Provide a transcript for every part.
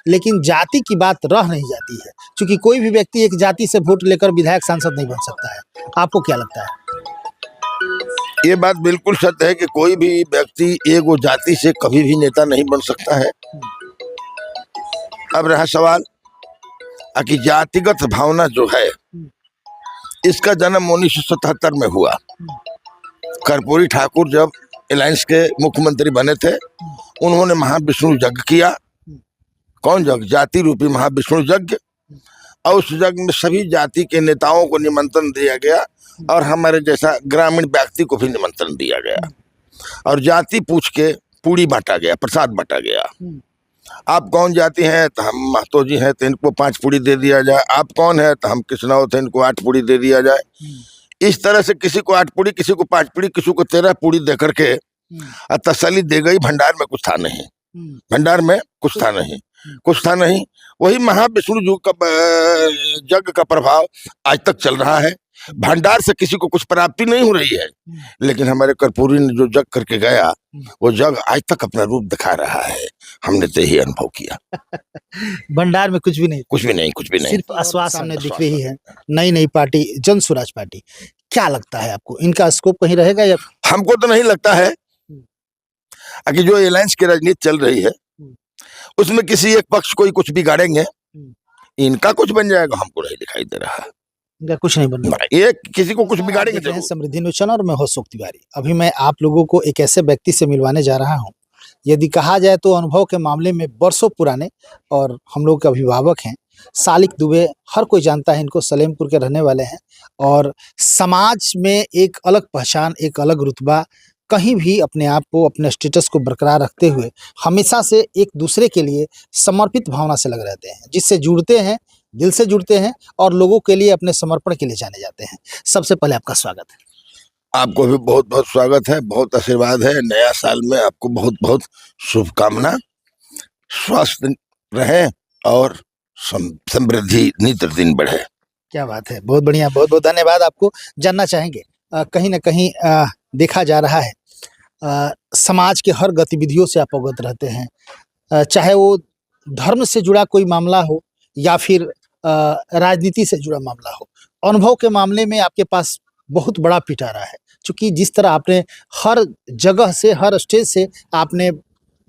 लेकिन जाति की बात रह नहीं जाती है, क्योंकि कोई भी व्यक्ति एक जाति से वोट लेकर विधायक सांसद नहीं बन सकता है। आपको क्या लगता है? ये बात बिल्कुल सत्य है कि कोई भी व्यक्ति एक वो जाति से कभी भी नेता नहीं बन सकता है। अब रहा सवाल कि जातिगत भावना जो है, इसका जन्म 1977 में हुआ। कर्पूरी ठाकुर जब अलायंस के मुख्यमंत्री बने थे, उन्होंने महाविष्णु यज्ञ किया। कौन यज्ञ? जाति रूपी महाविष्णु यज्ञ। और उस यज्ञ में सभी जाति के नेताओं को निमंत्रण दिया गया और हमारे जैसा ग्रामीण व्यक्ति को भी निमंत्रण दिया गया और जाति पूछ के पूरी बांटा गया, प्रसाद बांटा गया। आप कौन जाति हैं? तो हम महतो जी हैं, तो इनको 5 पूड़ी दे दिया जाए। आप कौन है? तो हम किसनौ थे, इनको 8 पूड़ी दे दिया जाए। इस तरह से किसी को 8 पूड़ी, किसी को 5 पूड़ी, किसी को 13 पूड़ी दे करके तसल्ली दे गई। भंडार में कुछ था नहीं, भंडार में कुछ था नहीं, कुछ था नहीं। वही महाविष्णु यज्ञ का प्रभाव आज तक चल रहा है। भंडार से किसी को कुछ प्राप्ति नहीं हो रही है, लेकिन हमारे कर्पूरी ने जो जग करके गया, वो जग आज तक अपना रूप दिखा रहा है। हमने तो यही अनुभव किया। भंडार में कुछ भी नहीं, कुछ भी नहीं, कुछ भी नहीं, सिर्फ आश्वासन दिख रही है। नई नई पार्टी जन स्वराज पार्टी, क्या लगता है आपको, इनका स्कोप कहीं रहेगा? या हमको तो नहीं लगता है कि जो अलायंस की राजनीति चल रही है उसमें किसी एक पक्ष को ही कुछ बिगाड़ेंगे, इनका कुछ बन जाएगा, हमको नहीं दिखाई दे रहा। इनका कुछ नहीं बनना, ये किसी को कुछ बिगाड़ेंगे। समृद्धि न्यूज़ और मैं अशोक तिवारी। अभी मैं आप लोगों को एक ऐसे व्यक्ति से मिलवाने जा रहा हूं, यदि कहा जाए तो अनुभव के मामले में बरसों पुराने और हम लोग के अभिभावक हैं। सालिक दुबे, हर कोई जानता है इनको, सलेमपुर के रहने वाले हैं और समाज में एक अलग पहचान, एक अलग रुतबा, कहीं भी अपने आप को, अपने स्टेटस को बरकरार रखते हुए हमेशा से एक दूसरे के लिए समर्पित भावना से लग रहते हैं, जिससे जुड़ते हैं, दिल से जुड़ते हैं और लोगों के लिए अपने समर्पण के लिए जाने जाते हैं। सबसे पहले आपका स्वागत है। आपको भी बहुत बहुत स्वागत है, बहुत आशीर्वाद है। नया साल में आपको बहुत बहुत शुभकामना। स्वस्थ रहे और समृद्धि नित दिन बढ़े। क्या बात है, बहुत बढ़िया, बहुत बहुत धन्यवाद। आपको जानना चाहेंगे, कहीं ना कहीं देखा जा रहा है समाज के हर गतिविधियों से आप अवगत रहते हैं, चाहे वो धर्म से जुड़ा कोई मामला हो या फिर राजनीति से जुड़ा मामला हो। अनुभव के मामले में आपके पास बहुत बड़ा पिटारा है, क्योंकि जिस तरह आपने हर जगह से, हर स्टेज से आपने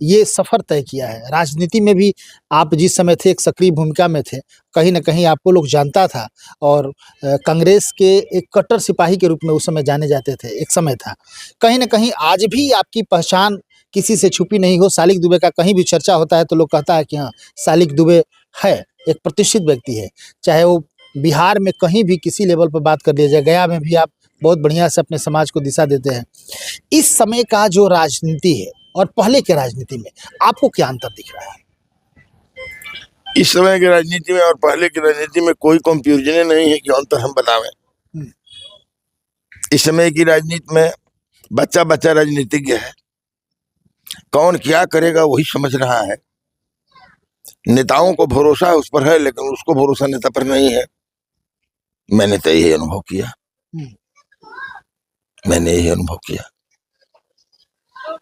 ये सफ़र तय किया है। राजनीति में भी आप जिस समय थे एक सक्रिय भूमिका में थे, कहीं ना कहीं आपको लोग जानता था और कांग्रेस के एक कट्टर सिपाही के रूप में उस समय जाने जाते थे, एक समय था। कहीं ना कहीं आज भी आपकी पहचान किसी से छुपी नहीं हो। सालिक दुबे का कहीं भी चर्चा होता है तो लोग कहता है कि हाँ, सालिक दुबे है, एक प्रतिष्ठित व्यक्ति है। चाहे वो बिहार में कहीं भी किसी लेवल पर बात कर लिया जाए, गया में भी आप बहुत बढ़िया से अपने समाज को दिशा देते हैं। इस समय का जो राजनीति है और पहले के राजनीति में आपको क्या अंतर दिख रहा है? इस समय की राजनीति में और पहले की राजनीति में कोई कंफ्यूजन नहीं है कि अंतर हम बतावें। इस समय की राजनीति में बच्चा बच्चा राजनीतिज्ञ है, कौन क्या करेगा वही समझ रहा है। नेताओं को भरोसा उस पर है, लेकिन उसको भरोसा नेता पर नहीं है। मैंने तो यही अनुभव किया, मैंने यही अनुभव किया।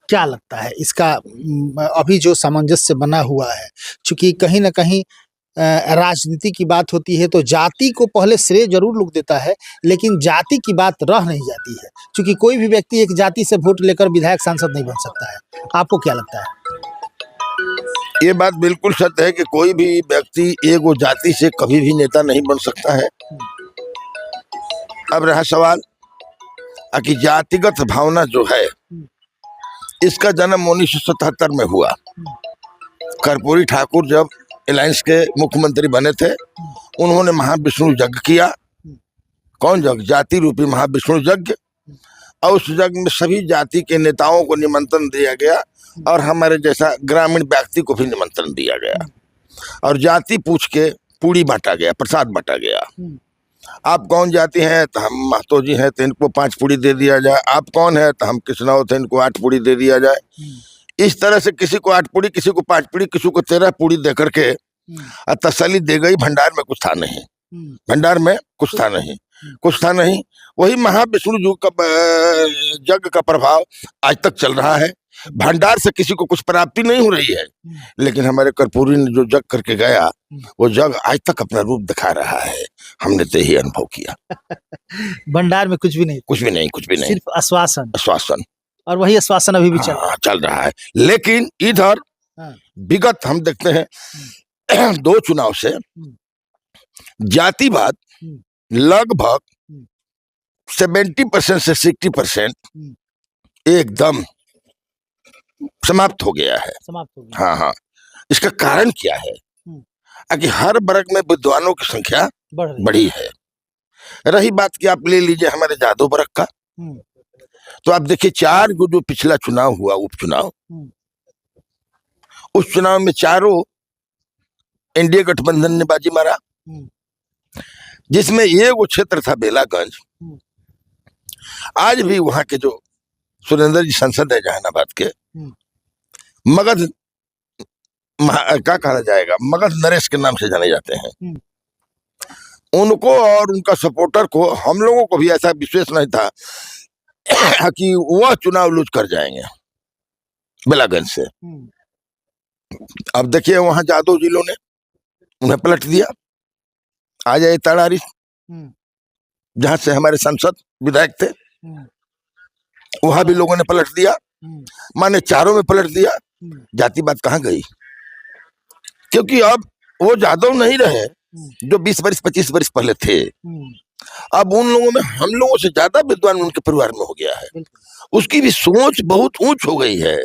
क्या लगता है इसका अभी जो सामंजस्य बना हुआ है, क्योंकि कहीं ना कहीं राजनीति की बात होती है तो जाति को पहले श्रेय जरूर लोग देता है, लेकिन जाति की बात रह नहीं जाती है, क्योंकि कोई भी व्यक्ति एक जाति से वोट लेकर विधायक सांसद नहीं बन सकता है। आपको क्या लगता है? ये बात बिल्कुल सत्य है कि कोई भी व्यक्ति एक वो जाति से कभी भी नेता नहीं बन सकता है। अब रहा सवाल कि जातिगत भावना जो है, इसका जन्म 1977 में हुआ। कर्पूरी ठाकुर जब अलायंस के मुख्यमंत्री बने थे, उन्होंने महाविष्णु यज्ञ किया। कौन यज्ञ? जाति रूपी महाविष्णु यज्ञ। और उस यज्ञ में सभी जाति के नेताओं को निमंत्रण दिया गया और हमारे जैसा ग्रामीण व्यक्ति को भी निमंत्रण दिया गया और जाति पूछ के पूड़ी बांटा गया, प्रसाद बांटा गया। आप कौन जाति हैं? तो हम महतो जी हैं, तो इनको 5 पूड़ी दे दिया जाए। आप कौन है? तो हम किसनौ थे, इनको 8 पूड़ी दे दिया जाए। इस तरह से किसी को 8 पूड़ी, किसी को 5 पूड़ी, किसी को 13 पूड़ी दे करके तसल्ली दे गई। भंडार में कुछ था नहीं, भंडार में कुछ था नहीं, कुछ था नहीं। वही महाविष्णु यज्ञ का प्रभाव आज तक चल रहा है। भंडार से किसी को कुछ प्राप्ति नहीं हो रही है, लेकिन हमारे कर्पूरी ने जो जग करके गया, वो जग आज तक अपना रूप दिखा रहा है। हमने तो यही अनुभव किया। भंडार में कुछ भी नहीं, कुछ भी नहीं, कुछ भी नहीं, सिर्फ आश्वासन, आश्वासन, और वही आश्वासन अभी भी चल रहा हाँ, चल रहा है। लेकिन इधर हाँ। विगत हम देखते हैं 2 चुनाव से जातिवाद लगभग 70% से 60% एकदम समाप्त हो गया है। समाप्त हो गया। हाँ हाँ, इसका कारण क्या है? कि हर वर्ग में विद्वानों की संख्या बढ़ी है। रही बात कि आप ले लीजिए हमारे जादव वर्ग का, तो आप देखिए 4 जो पिछला चुनाव हुआ, उपचुनाव, उस चुनाव में चारों एनडीए गठबंधन ने बाजी मारा, जिसमें एक वो क्षेत्र था बेलागंज। आज भी वहां के जो सुरेंद्र जी सांसद है जहानाबाद के, मगध क्या कहा जाएगा, मगध नरेश के नाम से जाने जाते हैं। उनको और उनका सपोर्टर को, हम लोगों को भी ऐसा विश्वास नहीं था कि वह चुनाव लूज कर जाएंगे बेलागंज से। अब देखिए वहां जादव जिलों ने उन्हें पलट दिया। आ जाए तड़ारी, जहां से हमारे सांसद विधायक थे, वहां भी लोगों ने पलट दिया। माने चारों में पलट दिया। जाति बात कहाँ गई? क्योंकि अब वो जादव नहीं रहे जो 20 वर्ष 25 वर्ष पहले थे। अब उन लोगों में हम लोगों से ज्यादा विद्वान उनके परिवार में हो गया है। उसकी भी सोच बहुत ऊंच हो गई है।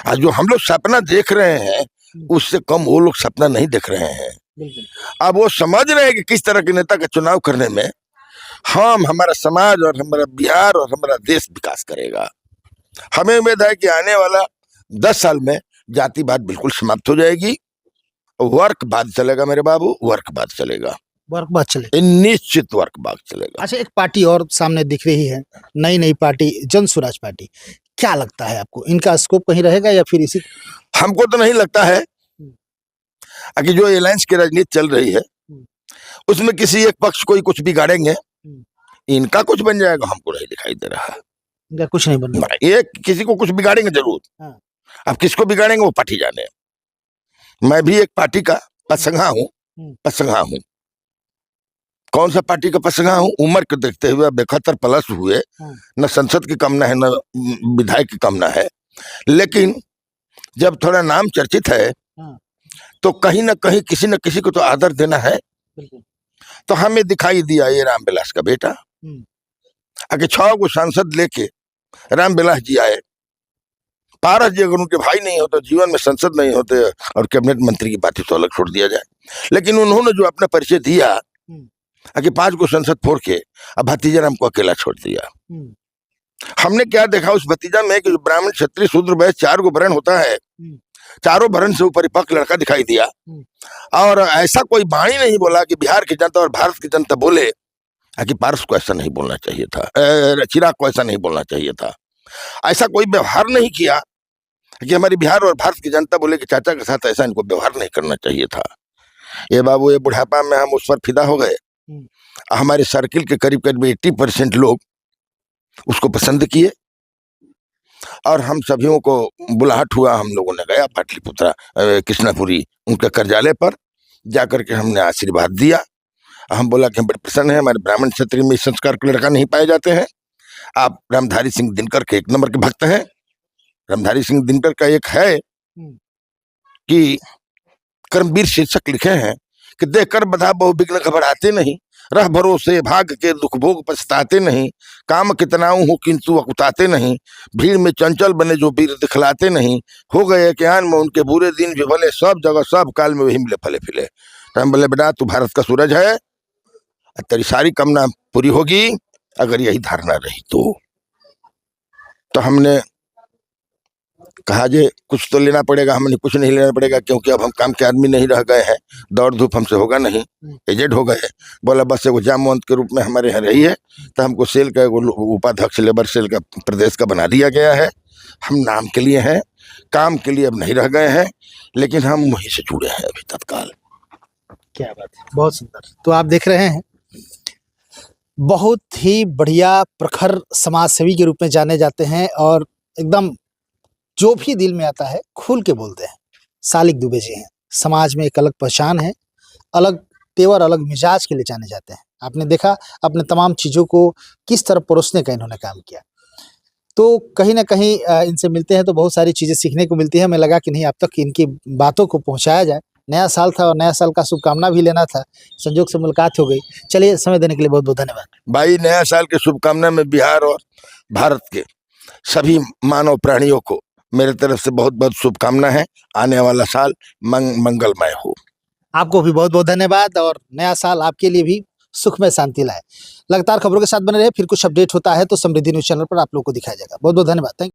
आज जो हम लोग सपना देख रहे हैं, उससे कम वो लोग सपना नहीं देख रहे हैं। अब वो समझ रहे हैं कि किस तरह के नेता का चुनाव करने में हमारा समाज और हमारा बिहार और हमारा देश विकास करेगा। हमें उम्मीद है कि आने वाला 10 साल में जातिवाद बिल्कुल समाप्त हो जाएगी। वर्कवाद चलेगा मेरे बाबू, वर्कवाद चलेगा, वर्कवाद चलेगा, निश्चित वर्कवाद चलेगा। अच्छा, एक पार्टी और सामने दिख रही है, नई नई पार्टी, जन स्वराज पार्टी। क्या लगता है आपको, इनका स्कोप कहीं रहेगा या फिर इसी? हमको तो नहीं लगता है कि जो अलायंस की राजनीति चल रही है उसमें किसी एक पक्ष को ही कुछ बिगाड़ेंगे, इनका कुछ बन जाएगा, हमको नहीं दिखाई दे रहा। इनका कुछ नहीं बनना, ये किसी को कुछ बिगाड़ेंगे जरूर। अब किसको बिगाड़ेंगे वो पार्टी जाने। मैं भी एक पार्टी का पसंगा हूँ। कौन सा पार्टी का पसंगा हूँ? उम्र को देखते हुए 71 प्लस हुए, न संसद की कामना है न विधायक की कामना है, लेकिन जब थोड़ा नाम चर्चित है तो कहीं ना कहीं किसी न किसी को तो आदर देना है। तो हमें दिखाई दिया ये रामविलास का बेटा, आगे 6 को सांसद लेके रामविलास जी आए। पारस जी अगर उनके भाई नहीं होते, जीवन में संसद नहीं होते, और कैबिनेट मंत्री की बात तो अलग छोड़ दिया जाए, लेकिन उन्होंने जो अपना परिचय दिया कि 5 को संसद फोड़ के अब भतीजा राम को अकेला छोड़ दिया। हमने क्या देखा उस भतीजा में कि ब्राह्मण क्षत्रिय शूद्र वैश्य 4 को वर्ण होता है, चारों वर्ण से परिपक्व लड़का दिखाई दिया। और ऐसा कोई वाणी नहीं बोला कि बिहार की जनता और भारत की जनता बोले कि पारस को ऐसा नहीं बोलना चाहिए था, चिराग को ऐसा नहीं बोलना चाहिए था। ऐसा कोई व्यवहार नहीं किया कि हमारी बिहार और भारत की जनता बोले कि चाचा के साथ ऐसा इनको व्यवहार नहीं करना चाहिए था। ये बाबू, ये बुढ़ापा में हम उस पर फिदा हो गए। हमारे सर्किल के करीब करीब 80% लोग उसको पसंद किए, और हम सभियों को बुलाहट हुआ। हम लोगों ने गया पाटलिपुत्रा कृष्णापुरी उनके कार्यालय पर जाकर के हमने आशीर्वाद दिया। हम बोला कि हम बड़े प्रसन्न हैं, हमारे ब्राह्मण क्षेत्र में इस संस्कार के लड़का नहीं पाए जाते हैं। आप रामधारी सिंह दिनकर के 1 नंबर के भक्त हैं। रामधारी सिंह दिनकर का एक है कि कर्मवीर शीर्षक लिखे हैं कि देखकर बधा बहु विघ्न घबराते नहीं, रह भरोसे भाग के दुख भोग पछताते नहीं, काम कितनाऊ हो किंतु अकुताते नहीं, भीड़ में चंचल बने जो वीर दिखलाते नहीं, हो गए ज्ञान में उनके बुरे दिन विफले, सब जगह सब काल में वही मिले फले फिले। तो हम बोले बेटा तू भारत का सूरज है, तेरी सारी कामना पूरी होगी अगर यही धारणा रही तो हमने कहा जे कुछ तो लेना पड़ेगा। हमने कुछ नहीं लेना पड़ेगा, क्योंकि अब हम काम के आदमी नहीं रह गए हैं, दौड़ धूप हमसे होगा नहीं, एजेड हो गए। बोला बस एगो जामवंत के रूप में हमारे यहाँ रही है, तो हमको सेल का उपाध्यक्ष लेबर सेल का प्रदेश का बना दिया गया है। हम नाम के लिए हैं, काम के लिए अब नहीं रह गए हैं, लेकिन हम वहीं से जुड़े हैं अभी तत्काल। क्या बात है, बहुत सुंदर। तो आप देख रहे हैं, बहुत ही बढ़िया प्रखर समाज सेवी के रूप में जाने जाते हैं, और एकदम जो भी दिल में आता है खुल के बोलते हैं। सालिक दुबे जी हैं, समाज में एक अलग पहचान है, अलग तेवर, अलग मिजाज के लिए जाने जाते हैं। आपने देखा अपने तमाम चीज़ों को किस तरह परोसने का इन्होंने काम किया। तो कहीं न कहीं इनसे मिलते हैं तो बहुत सारी चीज़ें सीखने को मिलती है। हमें लगा कि नहीं, अब तक इनकी बातों को पहुँचाया जाए। नया साल था और नया साल का शुभकामना भी लेना था, संयोग से मुलाकात हो गई। चलिए, समय देने के लिए बहुत-बहुत धन्यवाद। भाई, नया साल की शुभकामना में बिहार और भारत के सभी मानव प्राणियों को मेरे तरफ से बहुत बहुत शुभकामना है। आने वाला साल मंगलमय हो। आपको भी बहुत-बहुत धन्यवाद और नया साल आपके लिए भी सुखमय शांति लाए। लगातार खबरों के साथ बने रहे, फिर कुछ अपडेट होता है तो समृद्धि न्यूज़ चैनल पर आप लोग को दिखाया जाएगा। बहुत-बहुत धन्यवाद। थैंक